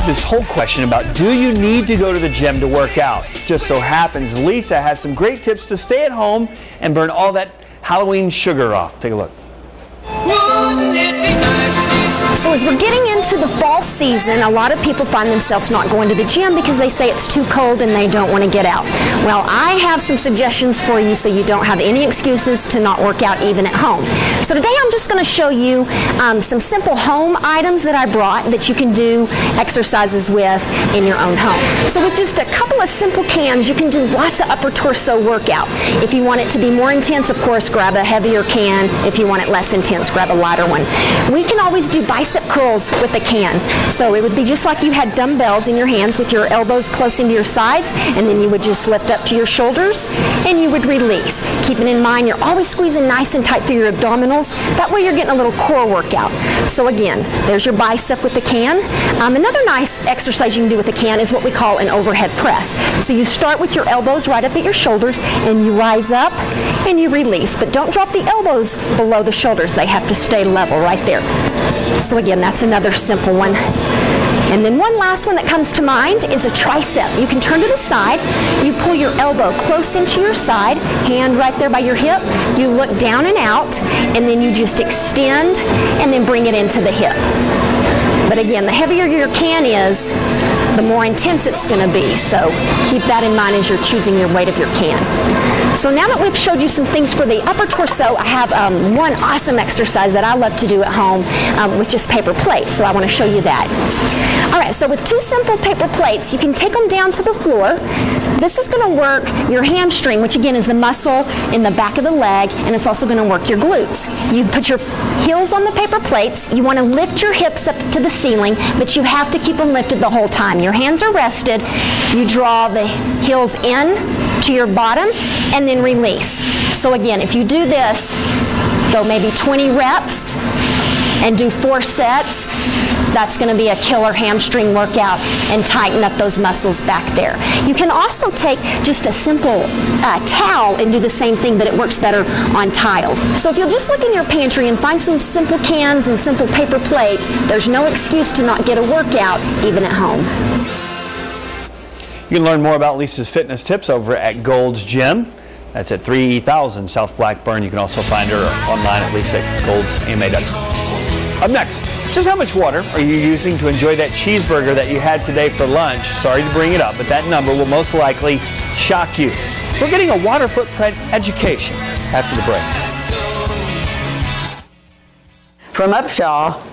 This whole question about do you need to go to the gym to work out? Just so happens Lisa has some great tips to stay at home and burn all that Halloween sugar off. Take a look. Wouldn't it be nice? So as we're getting into the fall season, a lot of people find themselves not going to the gym because they say it's too cold and they don't want to get out. Well, I have some suggestions for you so you don't have any excuses to not work out even at home. So today I'm just going to show you some simple home items that I brought that you can do exercises with in your own home. So with just a couple of simple cans, you can do lots of upper torso workout. If you want it to be more intense, of course, grab a heavier can. If you want it less intense, grab a lighter one. We can always do bicep curls with a can. So it would be just like you had dumbbells in your hands with your elbows close into your sides, and then you would just lift up to your shoulders and you would release. Keeping in mind you're always squeezing nice and tight through your abdominals. That way you're getting a little core workout. So again, there's your bicep with the can. Another nice exercise you can do with the can is what we call an overhead press. So you start with your elbows right up at your shoulders and you rise up and you release. But don't drop the elbows below the shoulders. They have to stay level right there. So again, that's another simple one. And then one last one that comes to mind is a tricep. You can turn to the side, you pull your elbow close into your side, hand right there by your hip, you look down and out, and then you just extend and then bring it into the hip. But again, the heavier your can is, the more intense it's going to be. So keep that in mind as you're choosing your weight of your can. So now that we've showed you some things for the upper torso, I have one awesome exercise that I love to do at home with just paper plates. So I want to show you that. All right, so with two simple paper plates, you can take them down to the floor. This is going to work your hamstring, which again is the muscle in the back of the leg, and it's also going to work your glutes. You put your heels on the paper plates. You want to lift your hips up to the ceiling, but you have to keep them lifted the whole time. Your hands are rested. You draw the heels in to your bottom and then release. So again, if you do this, go maybe 20 reps and do 4 sets, that's going to be a killer hamstring workout and tighten up those muscles back there. You can also take just a simple towel and do the same thing, but it works better on tiles. So if you'll just look in your pantry and find some simple cans and simple paper plates, there's no excuse to not get a workout even at home. You can learn more about Lisa's fitness tips over at Gold's Gym. That's at 3000 South Blackburn. You can also find her online at LisaGoldsAMA.com. Up next, just how much water are you using to enjoy that cheeseburger that you had today for lunch? Sorry to bring it up, but that number will most likely shock you. We're getting a water footprint education after the break. From Upshaw,